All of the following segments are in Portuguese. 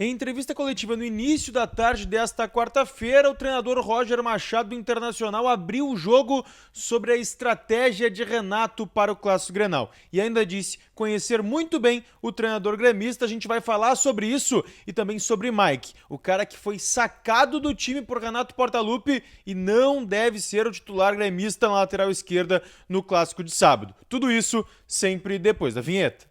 Em entrevista coletiva no início da tarde desta quarta-feira, o treinador Roger Machado do Internacional abriu o jogo sobre a estratégia de Renato para o Clássico Grenal. E ainda disse conhecer muito bem o treinador gremista. A gente vai falar sobre isso e também sobre Mike, o cara que foi sacado do time por Renato Portaluppi e não deve ser o titular gremista na lateral esquerda no Clássico de sábado. Tudo isso sempre depois da vinheta.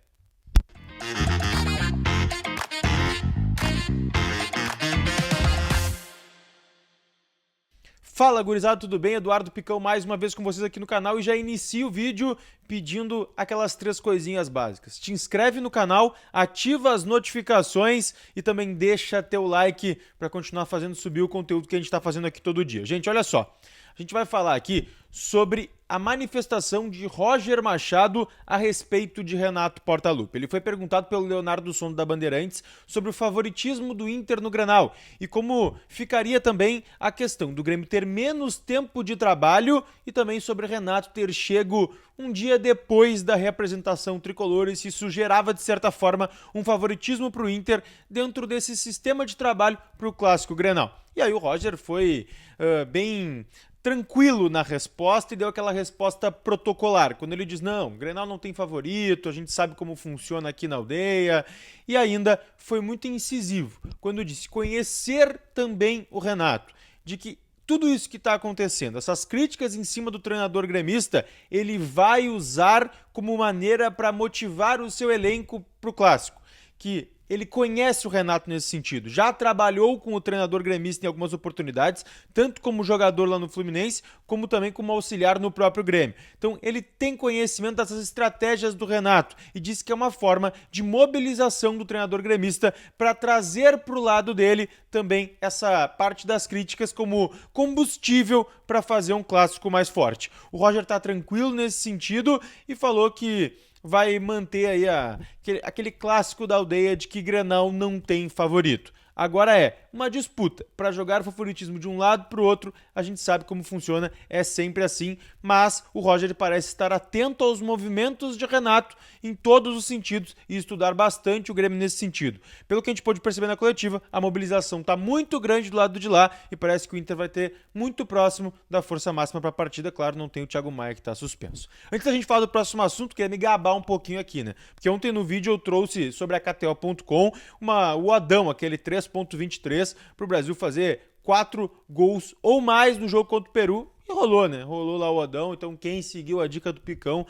Fala, gurizada, tudo bem? Eduardo Picão mais uma vez com vocês aqui no canal e já inicio o vídeo pedindo aquelas 3 coisinhas básicas. Te inscreve no canal, ativa as notificações e também deixa teu like para continuar fazendo subir o conteúdo que a gente está fazendo aqui todo dia. Gente, olha só, a gente vai falar aqui sobre a manifestação de Roger Machado a respeito de Renato Portaluppi. Ele foi perguntado pelo Leonardo Sondo da Bandeirantes sobre o favoritismo do Inter no Grenal e como ficaria também a questão do Grêmio ter menos tempo de trabalho e também sobre Renato ter chego um dia depois da reapresentação tricolor e se isso gerava, de certa forma, um favoritismo para o Inter dentro desse sistema de trabalho para o Clássico Grenal. E aí o Roger foi bem tranquilo na resposta e deu aquela resposta protocolar, quando ele diz, não, o Grenal não tem favorito, a gente sabe como funciona aqui na aldeia, e ainda foi muito incisivo, quando disse conhecer também o Renato, de que tudo isso que está acontecendo, essas críticas em cima do treinador gremista, ele vai usar como maneira para motivar o seu elenco para o Clássico, que ele conhece o Renato nesse sentido, já trabalhou com o treinador gremista em algumas oportunidades, tanto como jogador lá no Fluminense, como também como auxiliar no próprio Grêmio. Então ele tem conhecimento dessas estratégias do Renato e disse que é uma forma de mobilização do treinador gremista para trazer para o lado dele também essa parte das críticas como combustível para fazer um clássico mais forte. O Roger está tranquilo nesse sentido e falou que vai manter aí aquele clássico da aldeia de que Grenal não tem favorito. Agora é uma disputa para jogar o favoritismo de um lado para o outro, a gente sabe como funciona, é sempre assim, mas o Roger parece estar atento aos movimentos de Renato em todos os sentidos e estudar bastante o Grêmio nesse sentido. Pelo que a gente pôde perceber na coletiva, a mobilização está muito grande do lado de lá e parece que o Inter vai ter muito próximo da força máxima para a partida, claro, não tem o Thiago Maia que está suspenso. Antes da gente falar do próximo assunto, queria me gabar um pouquinho aqui, né? Porque ontem no vídeo eu trouxe sobre a KTO.com o Adão, aquele 3.23 para o Brasil fazer 4 gols ou mais no jogo contra o Peru. E rolou, né? Rolou lá o Adão. Então quem seguiu a dica do Picão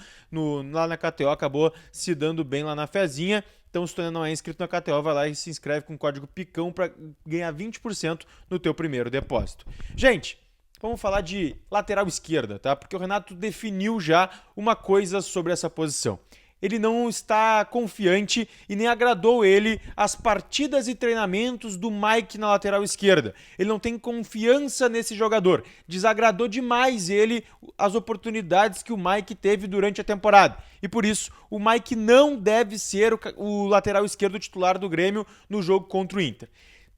lá na KTO acabou se dando bem lá na fezinha. Então se tu ainda não é inscrito na KTO, vai lá e se inscreve com o código PICÃO para ganhar 20% no teu primeiro depósito. Gente, vamos falar de lateral esquerda, tá? Porque o Renato definiu já uma coisa sobre essa posição. Ele não está confiante e nem agradou ele as partidas e treinamentos do Mike na lateral esquerda. Ele não tem confiança nesse jogador. Desagradou demais ele as oportunidades que o Mike teve durante a temporada. E por isso, o Mike não deve ser o lateral esquerdo titular do Grêmio no jogo contra o Inter.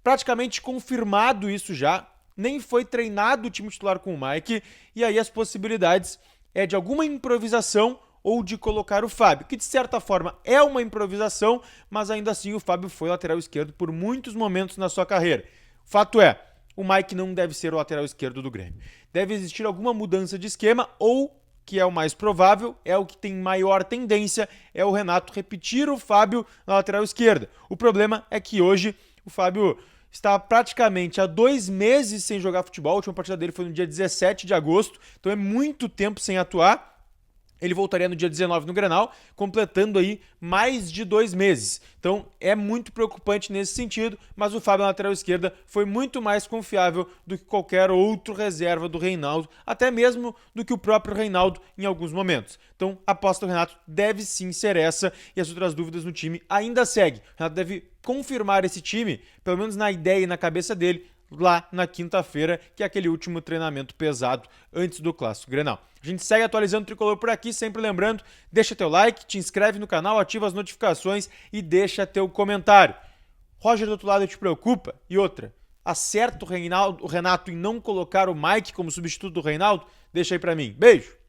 Praticamente confirmado isso já. Nem foi treinado o time titular com o Mike. E aí as possibilidades é de alguma improvisação ou de colocar o Fábio, que de certa forma é uma improvisação, mas ainda assim o Fábio foi lateral esquerdo por muitos momentos na sua carreira. O fato é, o Mike não deve ser o lateral esquerdo do Grêmio. Deve existir alguma mudança de esquema ou, que é o mais provável, é o que tem maior tendência, é o Renato repetir o Fábio na lateral esquerda. O problema é que hoje o Fábio está praticamente há 2 meses sem jogar futebol, a última partida dele foi no dia 17 de agosto, então é muito tempo sem atuar. Ele voltaria no dia 19 no Grenal, completando aí mais de 2 meses. Então é muito preocupante nesse sentido, mas o Fábio na lateral esquerda foi muito mais confiável do que qualquer outro reserva do Reinaldo, até mesmo do que o próprio Reinaldo em alguns momentos. Então a aposta do Renato deve sim ser essa e as outras dúvidas no time ainda seguem. O Renato deve confirmar esse time, pelo menos na ideia e na cabeça dele, lá na quinta-feira, que é aquele último treinamento pesado antes do Clássico Grenal. A gente segue atualizando o Tricolor por aqui, sempre lembrando, deixa teu like, te inscreve no canal, ativa as notificações e deixa teu comentário. Roger, do outro lado, te preocupa? E outra, acerta o Renato em não colocar o Mike como substituto do Reinaldo? Deixa aí pra mim. Beijo!